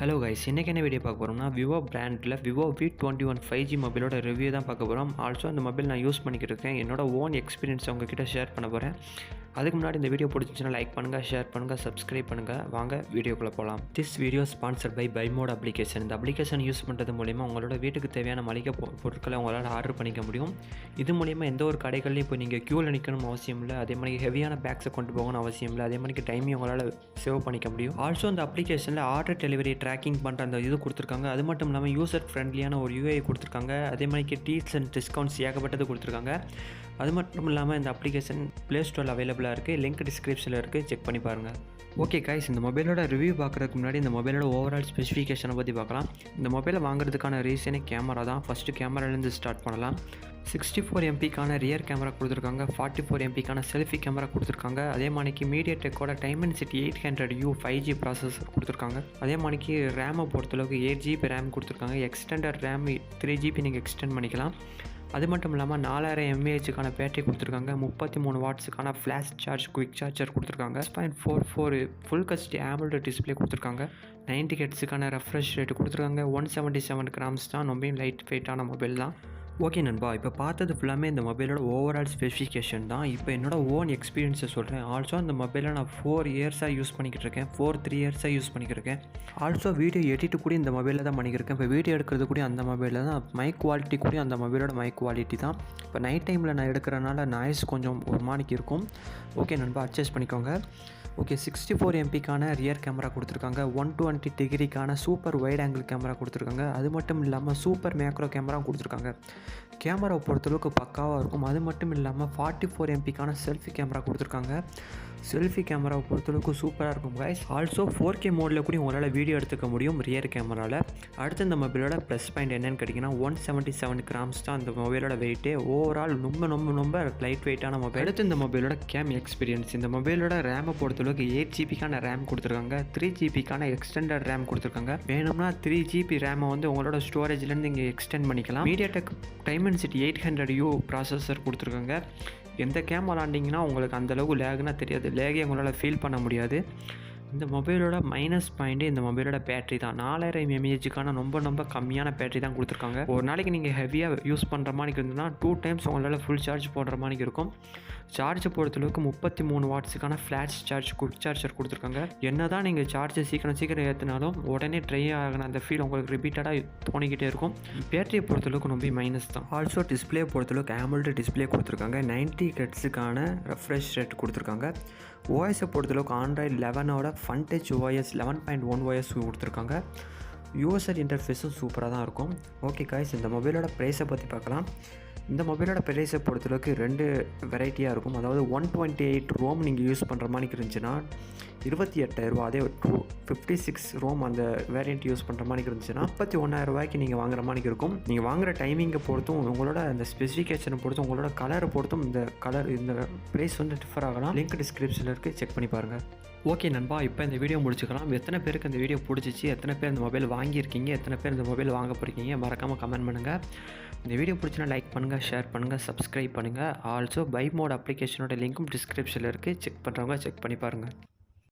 Hello guys, இன்றைக்கி என்ன video பார்க்க போகிறோம்னா விவோ பிராண்டில் விவோ V21 5G மொபைலோட ரிவ்யூ தான் பார்க்க போகிறோம். ஆல்சோ அந்த மொபைல் நான் யூஸ் பண்ணிக்கிட்டு இருக்கேன். என்னோட ஓன் எக்ஸ்பீரியன்ஸ் உங்ககிட்ட ஷேர் பண்ண போகிறேன். அதுக்கு முன்னாடி இந்த வீடியோ பிடிச்சிச்சுன்னா லைக் பண்ணுங்கள், ஷேர் பண்ணுங்கள், சப்ஸ்கிரைப் பண்ணுங்கள். வாங்க வீடியோக்குள்ளே போகலாம். This video sponsored by mod application. இந்த அப்ளிகேஷன் யூஸ் பண்ணுறது மூலிமா உங்களோட வீட்டுக்கு தேவையான மளிகை பொருட்களை உங்களால் ஆர்டர் பண்ணிக்க முடியும். இது மூலிமா எந்த ஒரு கடைகள்லையும் இப்போ நீங்கள் க்யூவில் நிற்கணும் அவசியம் இல்லை. அதே மாதிரி ஹெவியான பேக்ஸை கொண்டு போகணும் அவசியம் இல்லை. அதே மாதிரி டைமையும் உங்களால் சேவ் பண்ணிக்க முடியும். ஆல்சோ இந்த அப்ளிகேஷனில் ஆர்டர் டெலிவரி ட்ராக்கிங் பண்ணுற அந்த இது கொடுத்துருக்காங்க. அது மட்டும் இல்லாமல் யூசர் ஃப்ரெண்ட்லியான ஒரு யூஐ கொடுத்துருக்காங்க. அதே மாதிரி டீல்ஸ் அண்ட் டிஸ்கவுண்ட்ஸ் ஏகப்பட்டது கொடுத்துருக்காங்க. அது மட்டும் இல்லாமல் இந்த அப்ளிகேஷன் ப்ளே ஸ்டோரில் அவைலபிளாக இருக்குது. லிங்க் டிஸ்கிரிப்ஷனில் இருக்குது, செக் பண்ணி பாருங்கள். ஓகே கைஸ், இந்த மொபைலோட ரிவ்யூ பார்க்குறதுக்கு முன்னாடி இந்த மொபைலோட ஓவரால் ஸ்பெசிஃபிகேஷனை பற்றி பார்க்கலாம். இந்த மொபைலை வாங்குறதுக்கான ரீசனே கேமரா தான். ஃபஸ்ட்டு கேமராலேருந்து ஸ்டார்ட் பண்ணலாம். 64 MPக்கான ரியர் கேமரா கொடுத்துருக்காங்க. 44 MPக்கான செல்ஃபி கேமரா கொடுத்துருக்காங்க. அதே மாதிரிக்கு மீடியாடெக்கோட Dimensity 800U 5G ப்ராசஸர் கொடுத்துருக்காங்க. அதே மாதிரிக்கு ரேமை பொறுத்தளவுக்கு 8GB ரேம் கொடுத்துருக்காங்க. எக்ஸ்டெண்டட் ரேம் 3GB நீங்கள் எக்ஸ்டெண்ட் பண்ணிக்கலாம். அது மட்டும் இல்லாமல் 4000 mAhக்கான பேட்டரி கொடுத்துருக்காங்க. 33 வாட்ஸுக்கான ஃப்ளாஷ் சார்ஜ் குயிக் சார்ஜர் கொடுத்துருக்காங்க. 6.44 ஃபுல் ஹெச்டி AMOLED டிஸ்பிளே கொடுத்துருக்காங்க. 90 ஹெர்ட்ஸுக்கான ரெஃப்ரெஷ் ரேட் கொடுத்துருக்காங்க. 177 கிராம்ஸ் தான். ரொம்ப லைட் வெயிட்டான மொபைல் தான். ஓகே நண்பா, இப்போ பார்த்தது ஃபுல்லாமே இந்த மொபைலோட ஓவரால் ஸ்பெசிஃபிகேஷன் தான். இப்போ என்னோடய ஓன் எக்ஸ்பீரியன்ஸை சொல்கிறேன். ஆல்சோ அந்த மொபைலை நான் 4 இயர்ஸாக யூஸ் பண்ணிக்கிட்டு இருக்கேன். 3 இயர்ஸாக யூஸ் பண்ணிக்கிட்டு இருக்கேன். ஆல்சோ வீடியோ எடிட்டு கூட இந்த மொபைலில் தான் பண்ணிக்கிருக்கேன். இப்போ வீடியோ எடுக்கிறது கூட அந்த மொபைலில் தான். மைக் குவாலிட்டி கூட அந்த மொபைலோட மைக் குவாலிட்டி தான். இப்போ நைட் டைமில் நான் எடுக்கிறனால நாய்ஸ் கொஞ்சம் ஒரு மாணிக்கு இருக்கும். ஓகே நண்பா, அட்ஜஸ்ட் பண்ணிக்கோங்க. ஓகே, 64 MPக்கான ரியர் கேமரா கொடுத்துருக்காங்க. 120 டிகிரிக்கான சூப்பர் வைட் ஆங்கிள் கேமரா கொடுத்துருக்காங்க. அது மட்டும் இல்லாமல் சூப்பர் மேக்ரோ கேமரா கொடுத்துருக்காங்க. கேமராவை பொறுத்தளவுக்கு பக்காவாக இருக்கும். அது மட்டும் இல்லாமல் 44 MPக்கான செல்ஃபி கேமரா கொடுத்துருக்காங்க. செல்ஃபி கேமராவை பொறுத்தளவுக்கு சூப்பராக இருக்கும் கைஸ். ஆல்சோ 4K மோடில் கூட உங்களால் வீடியோ எடுத்துக்க முடியும் ரியர் கேமராவில். அடுத்து இந்த மொபைலோட ப்ளஸ் பாயிண்ட் என்னென்னு கேட்டிங்கன்னா 177 கிராம்ஸ் தான் இந்த மொபைலோட வெயிட்டே. ஓவரால் ரொம்ப லைட் வெயிட்டான மொபைல். அடுத்து இந்த மொபைலோட கேம் எக்ஸ்பீரியன்ஸ். இந்த மொபைலோட ரேமை பொறுத்தளவுக்கு 8GBக்கான ரேம் கொடுத்துருக்காங்க. 3GBக்கான எக்ஸ்டெண்டட் ரேம் கொடுத்துருக்காங்க. வேணும்னா 3GB ரேமை வந்து உங்களோட ஸ்டோரேஜ்லேருந்து இங்கே எக்ஸ்டெண்ட் பண்ணிக்கலாம். மீடியாடெக் Dimensity 800U ப்ராசஸர் கொடுத்துருக்காங்க. எந்த கேம் விளாண்டிங்கன்னா உங்களுக்கு அந்தளவுக்கு லேக்னா தெரியாது. லேகே உங்களால் ஃபீல் பண்ண முடியாது. இந்த மொபைலோட மைனஸ் பாயிண்ட்டு இந்த மொபைலோட பேட்டரி தான். 4000 mAhக்கான ரொம்ப கம்மியான பேட்டரி தான் கொடுத்துருக்காங்க. ஒரு நாளைக்கு நீங்கள் ஹெவியாக யூஸ் பண்ணுற மாதிரி இருந்ததுன்னா 2 டைம்ஸ் உங்களால் ஃபுல் சார்ஜ் போடுற மாதிரி இருக்கும். சார்ஜை பொறுத்தளவுக்கு 33 வாட்ஸுக்கான ஃப்ளாஷ் சார்ஜ் குவிக் சார்ஜர் கொடுத்துருக்காங்க. என்ன தான் நீங்கள் சார்ஜை சீக்கிரம் ஏற்றினாலும் உடனே ட்ரை ஆகின அந்த ஃபீல் உங்களுக்கு ரிப்பீட்டடாக தோணிக்கிட்டே இருக்கும். பேட்டரியை பொறுத்தளவுக்கு ரொம்ப மைனஸ் தான். ஆல்சோ டிஸ்பிளே பொறுத்தளவுக்கு AMOLED டிஸ்பிளே கொடுத்துருக்காங்க. 90 ஹெர்ட்ஸுக்கான ரெஃப்ரெஷ் ரேட் கொடுத்துருக்காங்க. ஓஎஸை பொறுத்தளவுக்கு Android 11ஓட ஃபன்டச் OS 11.1 OS கொடுத்துருக்காங்க. யூசர் இன்டர்ஃபேஸும் சூப்பராக தான் இருக்கும். ஓகே காய்ஸ், இந்த மொபைலோட ப்ரைஸை பற்றி பார்க்கலாம். இந்த மொபைலோட ப்ரைஸை பொறுத்தளவுக்கு 2 வெரைட்டியாக இருக்கும். அதாவது 128 ரோம் நீங்கள் யூஸ் பண்ணுற மாதிரி இருந்துச்சுன்னா 28,000. அதே 256 ரோம் அந்த வேரியண்ட் யூஸ் பண்ணுற மாதிரி இருந்துச்சுன்னா 31,000 நீங்கள் வாங்குற மாதிரி இருக்கும். நீங்கள் வாங்குகிற டைமிங்கை பொறுத்தும் உங்களோட அந்த ஸ்பெசிஃபிகேஷனை பொறுத்தும் உங்களோட கலரை பொறுத்தும் இந்த ப்ரைஸ் வந்து டிஃபர் ஆகலாம். லிங்க் டிஸ்கிரிப்ஷனில் இருக்குது, செக் பண்ணி பாருங்கள். ஓகே நண்பா, இப்போ இந்த வீடியோ முடிச்சுக்கலாம். எத்தனை பேருக்கு இந்த வீடியோ பிடிச்சிச்சு, எத்தனை பேர் இந்த மொபைல் வாங்கியிருக்கீங்க, எத்தனை பேர் இந்த மொபைல் வாங்க போகிறீங்க, மறக்காமல் கமெண்ட் பண்ணுங்கள். இந்த வீடியோ பிடிச்சினா லைக் பண்ணுங்கள், ஷேர் பண்ணுங்கள், சப்ஸ்கிரைப் பண்ணுங்கள். ஆல்சோ பை மோட் அப்ளிகேஷனோட லிங்க்கும் டிஸ்கிரிப்ஷனில் இருக்குது. செக் பண்ணுறவங்க செக் பண்ணி பாருங்கள்.